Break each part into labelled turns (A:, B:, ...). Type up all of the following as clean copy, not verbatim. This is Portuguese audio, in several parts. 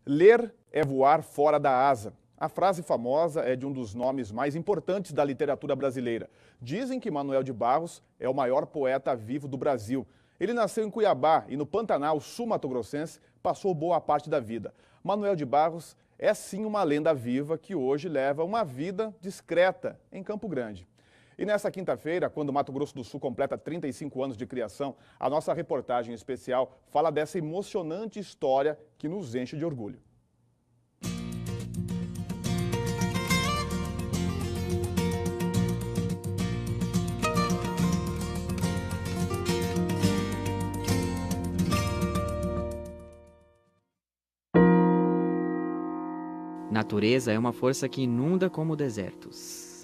A: Ler é voar fora da asa. A frase famosa é de um dos nomes mais importantes da literatura brasileira. Dizem que Manoel de Barros é o maior poeta vivo do Brasil. Ele nasceu em Cuiabá e no Pantanal sul-mato-grossense passou boa parte da vida. Manoel de Barros é sim uma lenda viva que hoje leva uma vida discreta em Campo Grande. E nessa quinta-feira, quando Mato Grosso do Sul completa 35 anos de criação, a nossa reportagem especial fala dessa emocionante história que nos enche de orgulho.
B: Natureza é uma força que inunda como desertos.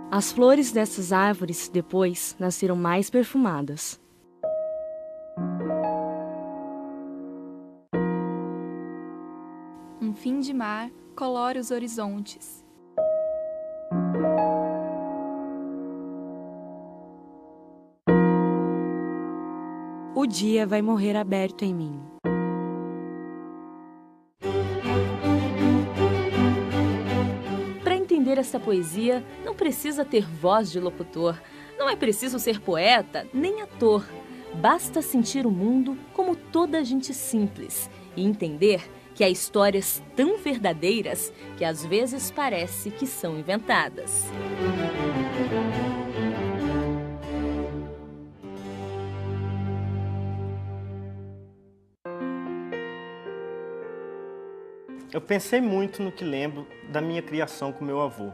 C: As flores dessas árvores, depois, nasceram mais perfumadas.
D: Um fim de mar colore os horizontes.
C: O dia vai morrer aberto em mim.
E: Para entender essa poesia, não precisa ter voz de locutor, não é preciso ser poeta nem ator. Basta sentir o mundo como toda gente simples e entender que há histórias tão verdadeiras que às vezes parece que são inventadas.
F: Eu pensei muito no que lembro da minha criação com meu avô.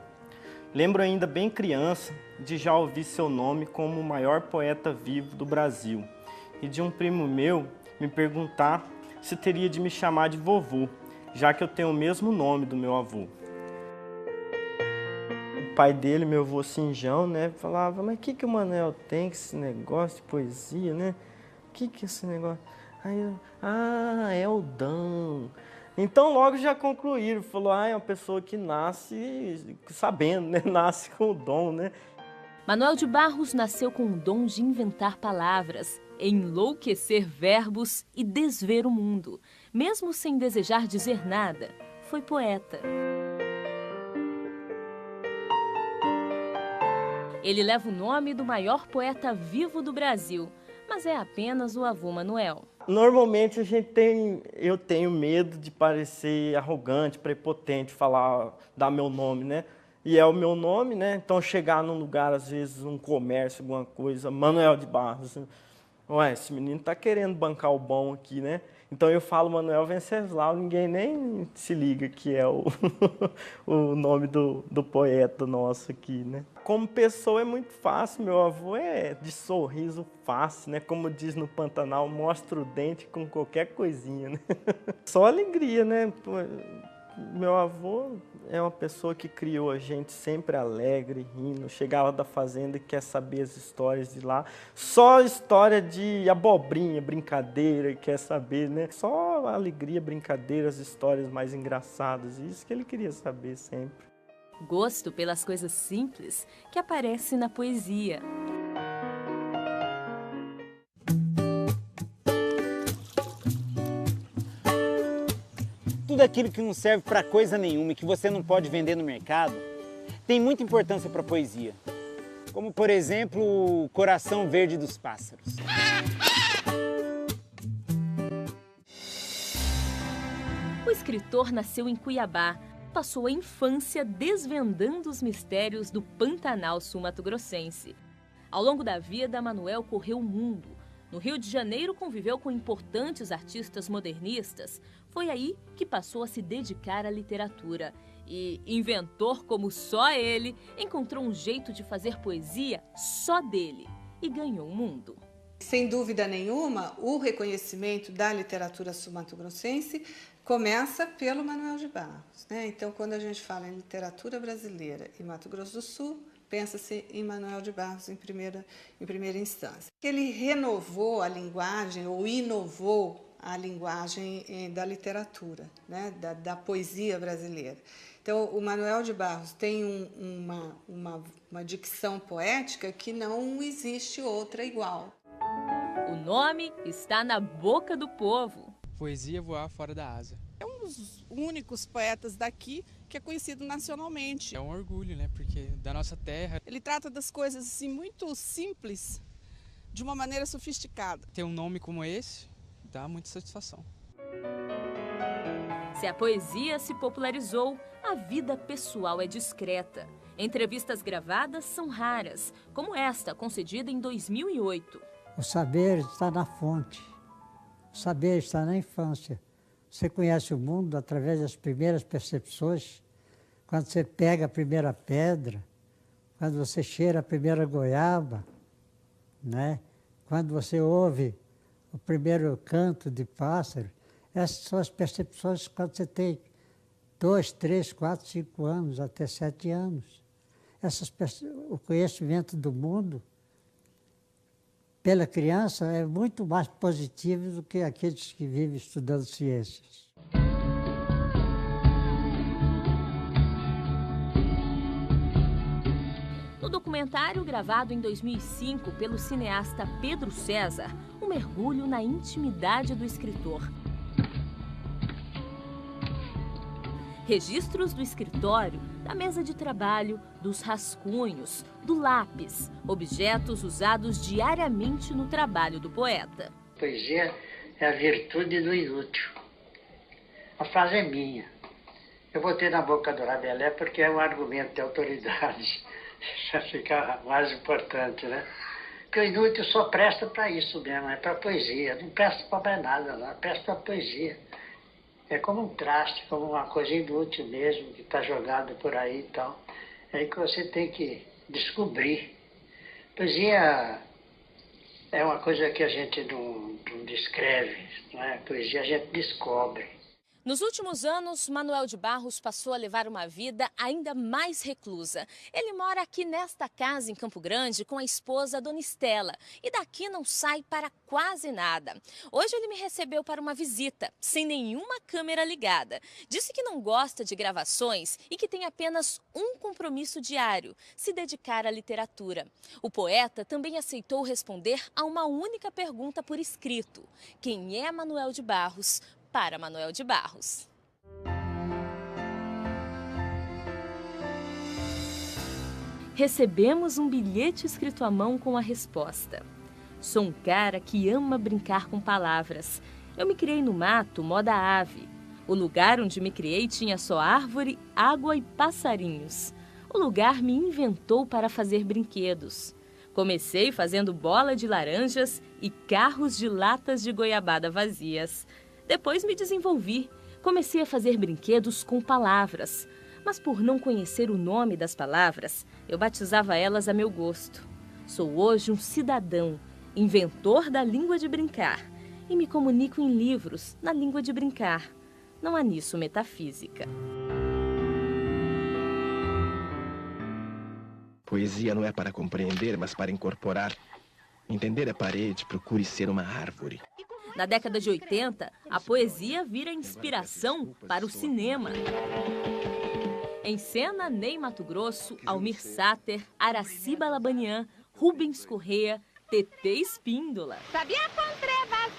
F: Lembro ainda bem criança de já ouvir seu nome como o maior poeta vivo do Brasil e de um primo meu me perguntar se teria de me chamar de vovô, já que eu tenho o mesmo nome do meu avô. O pai dele, meu avô Sinjão, né, falava, mas o que o Manoel tem com esse negócio de poesia, né? O que é esse negócio? Aí eu, é o dom. Então logo já concluíram, falou, é uma pessoa que nasce sabendo, né? Nasce com o dom, né?
E: Manoel de Barros nasceu com o dom de inventar palavras, enlouquecer verbos e desver o mundo. Mesmo sem desejar dizer nada, foi poeta. Ele leva o nome do maior poeta vivo do Brasil, mas é apenas o avô Manoel.
F: Normalmente eu tenho medo de parecer arrogante, prepotente, dar meu nome, né? E é o meu nome, né? Então chegar num lugar, às vezes, um comércio, alguma coisa, Manoel de Barros. Ué, esse menino tá querendo bancar o bom aqui, né? Então eu falo Manoel Venceslau, ninguém nem se liga que é o, o nome do poeta nosso aqui, né? Como pessoa é muito fácil, meu avô é de sorriso fácil, né? Como diz no Pantanal, mostra o dente com qualquer coisinha, né? Só alegria, né? Meu avô é uma pessoa que criou a gente sempre alegre, rindo. Chegava da fazenda e quer saber as histórias de lá. Só história de abobrinha, brincadeira, quer saber, né? Só alegria, brincadeira, as histórias mais engraçadas. Isso que ele queria saber sempre.
E: Gosto pelas coisas simples que aparecem na poesia.
G: Tudo aquilo que não serve para coisa nenhuma e que você não pode vender no mercado tem muita importância para a poesia. Como, por exemplo, o coração verde dos pássaros.
E: O escritor nasceu em Cuiabá, passou a infância desvendando os mistérios do Pantanal sul-mato-grossense. Ao longo da vida, Manoel correu o mundo. No Rio de Janeiro, conviveu com importantes artistas modernistas. Foi aí que passou a se dedicar à literatura. E, inventor como só ele, encontrou um jeito de fazer poesia só dele e ganhou o mundo.
H: Sem dúvida nenhuma, o reconhecimento da literatura sul-mato-grossense começa pelo Manoel de Barros, né? Então, quando a gente fala em literatura brasileira e Mato Grosso do Sul, pensa-se em Manoel de Barros em primeira instância. Ele renovou a linguagem ou inovou a linguagem da literatura, né? da poesia brasileira. Então, o Manoel de Barros tem uma dicção poética que não existe outra igual.
E: O O nome está na boca do povo.
I: Poesia voar fora da asa.
J: É um dos únicos poetas daqui que é conhecido nacionalmente.
I: É um orgulho, né? Porque da nossa terra.
J: Ele trata das coisas assim muito simples, de uma maneira sofisticada.
I: Ter um nome como esse dá muita satisfação.
E: Se a poesia se popularizou, a vida pessoal é discreta. Entrevistas gravadas são raras, como esta, concedida em 2008.
K: O saber está na fonte, o saber está na infância. Você conhece o mundo através das primeiras percepções, quando você pega a primeira pedra, quando você cheira a primeira goiaba, né? Quando você ouve o primeiro canto de pássaro. Essas são as percepções quando você tem 2, 3, 4, 5 anos, até 7 anos. O conhecimento do mundo, pela criança, é muito mais positivo do que aqueles que vivem estudando ciências.
E: No documentário gravado em 2005 pelo cineasta Pedro César, um mergulho na intimidade do escritor. Registros do escritório, da mesa de trabalho, dos rascunhos, do lápis, objetos usados diariamente no trabalho do poeta.
L: Poesia é a virtude do inútil. A frase é minha. Eu botei na boca do Rabelais porque é um argumento de autoridade. Para ficar mais importante, né? Porque o inútil só presta para isso mesmo, é para poesia. Não presta para mais nada, não. Presta para poesia. É como um traste, como uma coisa inútil mesmo, que está jogada por aí e tal. É aí que você tem que descobrir. Poesia é uma coisa que a gente não descreve, não é? Poesia a gente descobre.
E: Nos últimos anos, Manuel de Barros passou a levar uma vida ainda mais reclusa. Ele mora aqui nesta casa em Campo Grande com a esposa Dona Estela e daqui não sai para quase nada. Hoje ele me recebeu para uma visita, sem nenhuma câmera ligada. Disse que não gosta de gravações e que tem apenas um compromisso diário, se dedicar à literatura. O poeta também aceitou responder a uma única pergunta por escrito: quem é Manuel de Barros? Para Manuel de Barros. Recebemos um bilhete escrito à mão com a resposta: sou um cara que ama brincar com palavras. Eu me criei no mato, moda ave. O lugar onde me criei tinha só árvore, água e passarinhos. O lugar me inventou para fazer brinquedos. Comecei fazendo bola de laranjas e carros de latas de goiabada vazias. Depois me desenvolvi, comecei a fazer brinquedos com palavras, mas por não conhecer o nome das palavras, eu batizava elas a meu gosto. Sou hoje um cidadão, inventor da língua de brincar, e me comunico em livros na língua de brincar. Não há nisso metafísica.
M: Poesia não é para compreender, mas para incorporar. Entender a parede, procure ser uma árvore.
E: Na década de 80, a poesia vira inspiração para o cinema. Em cena, Ney Matogrosso, Almir Sater, Araci Balabanian, Rubens Corrêa, Tetê Espíndola.
N: Sabia com trevas.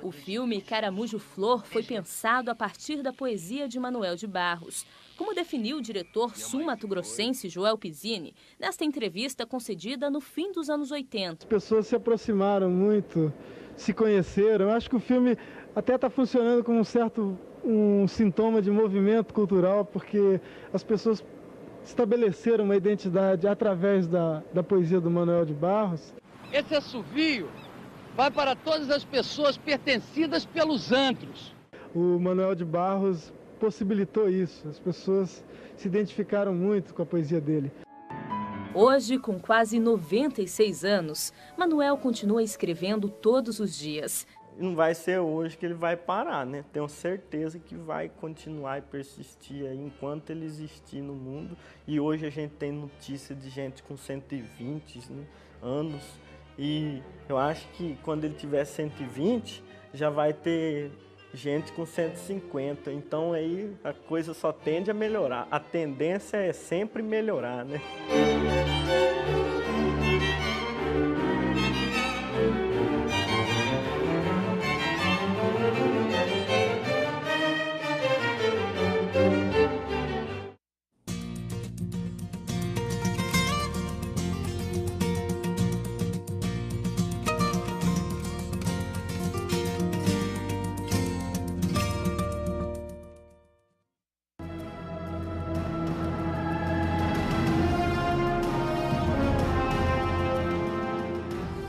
E: O filme Caramujo Flor foi pensado a partir da poesia de Manuel de Barros, como definiu o diretor sul-mato-grossense Joel Pizzini nesta entrevista concedida no fim dos anos 80.
O: As pessoas se aproximaram muito, se conheceram. Eu acho que o filme até está funcionando como um sintoma de movimento cultural, porque as pessoas estabeleceram uma identidade através da poesia do Manuel de Barros.
P: Esse assovio vai para todas as pessoas pertencidas pelos antros.
O: O Manuel de Barros possibilitou isso, as pessoas se identificaram muito com a poesia dele.
E: Hoje, com quase 96 anos, Manuel continua escrevendo todos os dias.
F: Não vai ser hoje que ele vai parar, né? Tenho certeza que vai continuar e persistir aí enquanto ele existir no mundo. E hoje a gente tem notícia de gente com 120 anos. E eu acho que quando ele tiver 120, já vai ter gente com 150. Então aí a coisa só tende a melhorar. A tendência é sempre melhorar, né?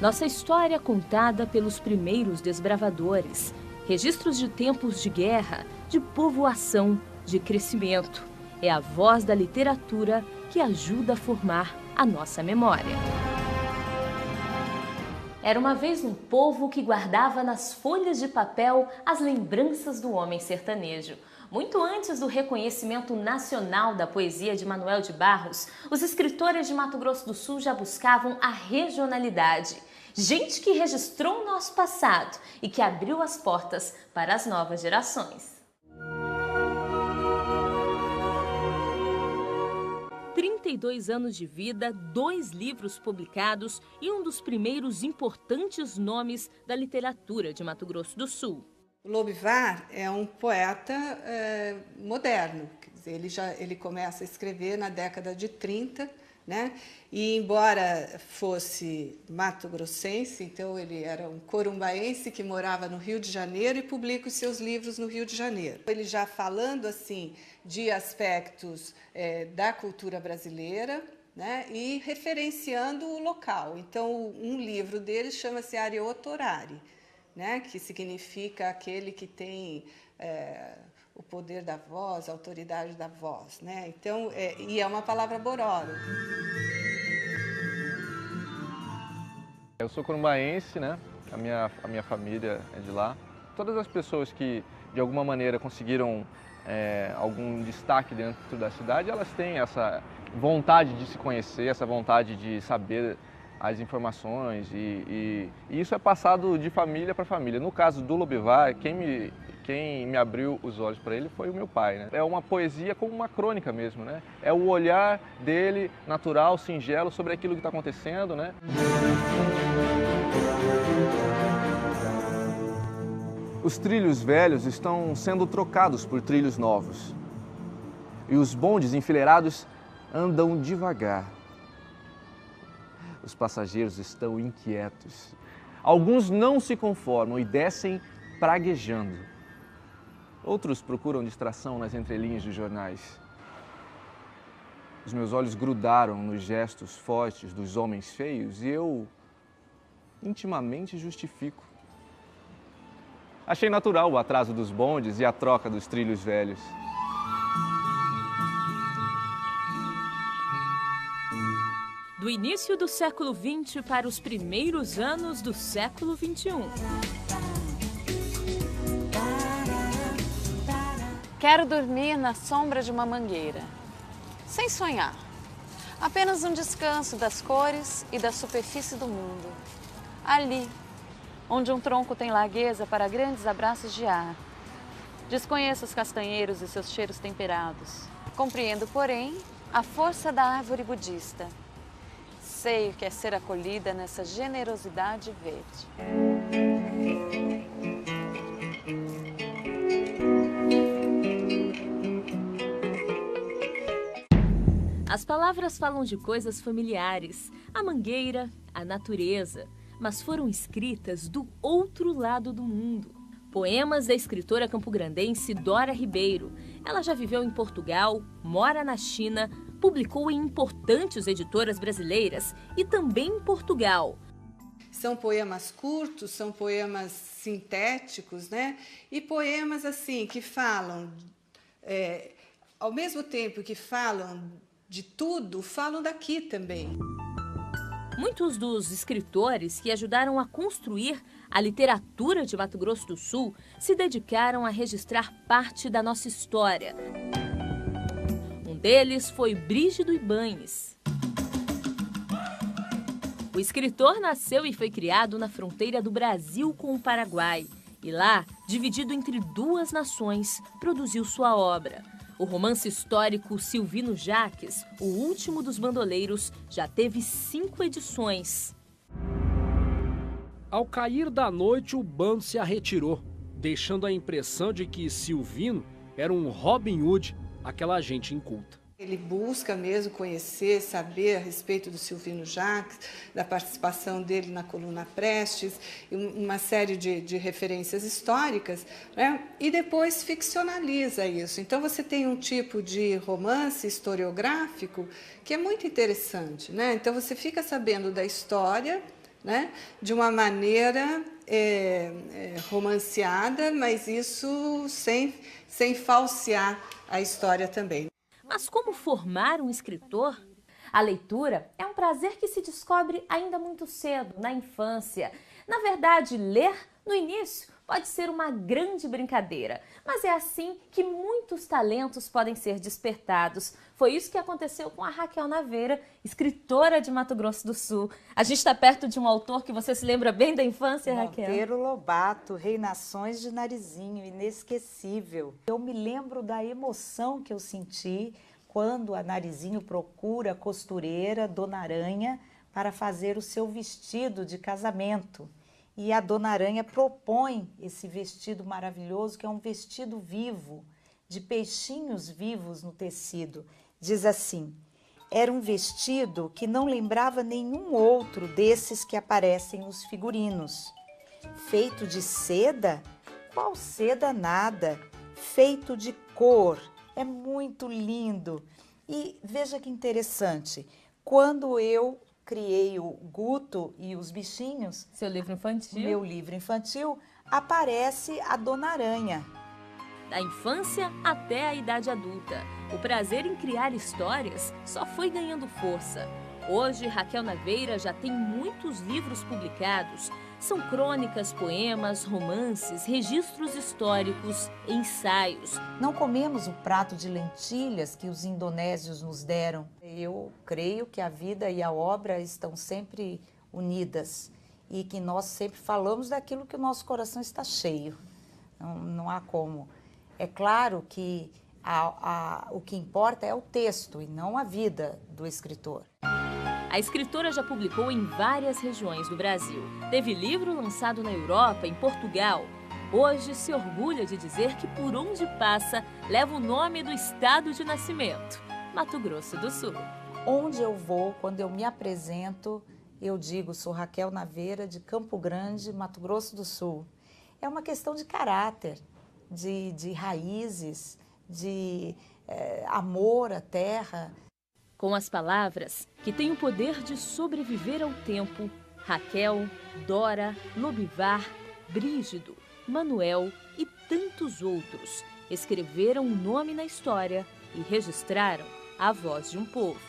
E: Nossa história contada pelos primeiros desbravadores. Registros de tempos de guerra, de povoação, de crescimento. É a voz da literatura que ajuda a formar a nossa memória. Era uma vez um povo que guardava nas folhas de papel as lembranças do homem sertanejo. Muito antes do reconhecimento nacional da poesia de Manuel de Barros, os escritores de Mato Grosso do Sul já buscavam a regionalidade. Gente que registrou o nosso passado e que abriu as portas para as novas gerações. 32 anos de vida, 2 livros publicados e um dos primeiros importantes nomes da literatura de Mato Grosso do Sul.
H: O Lobivar é um poeta moderno, quer dizer, ele começa a escrever na década de 30, né? E embora fosse mato-grossense, então ele era um corumbaense que morava no Rio de Janeiro e publica os seus livros no Rio de Janeiro. Ele já falando assim de aspectos da cultura brasileira, né? E referenciando o local. Então um livro dele chama-se Areotorari, né? Que significa aquele que tem o poder da voz, a autoridade da voz, né? Então, e é uma palavra bororo.
N: Eu sou corumbaense, né? A minha família é de lá. Todas as pessoas que, de alguma maneira, conseguiram algum destaque dentro da cidade, elas têm essa vontade de se conhecer, essa vontade de saber as informações e isso é passado de família para família. No caso do Lobivar, quem me abriu os olhos para ele foi o meu pai, né? É uma poesia como uma crônica mesmo, né? É o olhar dele, natural, singelo, sobre aquilo que está acontecendo, né? Os trilhos velhos estão sendo trocados por trilhos novos. E os bondes enfileirados andam devagar. Os passageiros estão inquietos. Alguns não se conformam e descem praguejando. Outros procuram distração nas entrelinhas dos jornais. Os meus olhos grudaram nos gestos fortes dos homens feios e eu intimamente justifico. Achei natural o atraso dos bondes e a troca dos trilhos velhos.
E: Do início do século XX para os primeiros anos do século XXI.
Q: Quero dormir na sombra de uma mangueira, sem sonhar. Apenas um descanso das cores e da superfície do mundo. Ali, onde um tronco tem largueza para grandes abraços de ar. Desconheço os castanheiros e seus cheiros temperados. Compreendo, porém, a força da árvore budista. Sei o que é ser acolhida nessa generosidade verde.
E: As palavras falam de coisas familiares, a mangueira, a natureza, mas foram escritas do outro lado do mundo. Poemas da escritora campograndense Dora Ribeiro. Ela já viveu em Portugal, mora na China, publicou em importantes editoras brasileiras e também em Portugal.
H: São poemas curtos, são poemas sintéticos, né? E poemas assim que falam, ao mesmo tempo que falam de tudo, falam daqui também.
E: Muitos dos escritores que ajudaram a construir a literatura de Mato Grosso do Sul se dedicaram a registrar parte da nossa história. Um deles foi Brígido Ibáñez. O escritor nasceu e foi criado na fronteira do Brasil com o Paraguai. E lá, dividido entre 2 nações, produziu sua obra. O romance histórico Silvino Jaques, O Último dos Bandoleiros, já teve 5 edições.
R: Ao cair da noite, o bando se retirou, deixando a impressão de que Silvino era um Robin Hood, aquela gente inculta.
H: Ele busca mesmo conhecer, saber a respeito do Silvino Jaques, da participação dele na coluna Prestes, uma série de referências históricas, né? E depois ficcionaliza isso. Então você tem um tipo de romance historiográfico que é muito interessante, né? Então você fica sabendo da história, né? De uma maneira romanceada, mas isso sem falsear a história também.
E: Mas como formar um escritor? A leitura é um prazer que se descobre ainda muito cedo, na infância. Na verdade, ler, no início, pode ser uma grande brincadeira, mas é assim que muitos talentos podem ser despertados. Foi isso que aconteceu com a Raquel Naveira, escritora de Mato Grosso do Sul. A gente está perto de um autor que você se lembra bem da infância, Raquel?
S: Monteiro Lobato, Reinações de Narizinho, inesquecível. Eu me lembro da emoção que eu senti quando a Narizinho procura a costureira Dona Aranha para fazer o seu vestido de casamento. E a Dona Aranha propõe esse vestido maravilhoso, que é um vestido vivo, de peixinhos vivos no tecido. Diz assim: era um vestido que não lembrava nenhum outro desses que aparecem nos figurinos. Feito de seda? Qual seda nada? Feito de cor. É muito lindo. E veja que interessante, quando eu criei o Guto e os Bichinhos,
E: seu livro infantil,
S: meu livro infantil, aparece a Dona Aranha.
E: Da infância até a idade adulta, o prazer em criar histórias só foi ganhando força. Hoje, Raquel Naveira já tem muitos livros publicados. São crônicas, poemas, romances, registros históricos, ensaios.
S: Não comemos o prato de lentilhas que os indonésios nos deram. Eu creio que a vida e a obra estão sempre unidas e que nós sempre falamos daquilo que o nosso coração está cheio. Não há como. É claro que o que importa é o texto e não a vida do escritor.
E: A escritora já publicou em várias regiões do Brasil. Teve livro lançado na Europa, em Portugal. Hoje se orgulha de dizer que por onde passa leva o nome do estado de nascimento, Mato Grosso do Sul.
S: Onde eu vou, quando eu me apresento, eu digo: sou Raquel Naveira, de Campo Grande, Mato Grosso do Sul. É uma questão de caráter, de raízes, de amor à terra.
E: Com as palavras que têm o poder de sobreviver ao tempo, Raquel, Dora, Lobivar, Brígido, Manuel e tantos outros escreveram um nome na história e registraram a voz de um povo.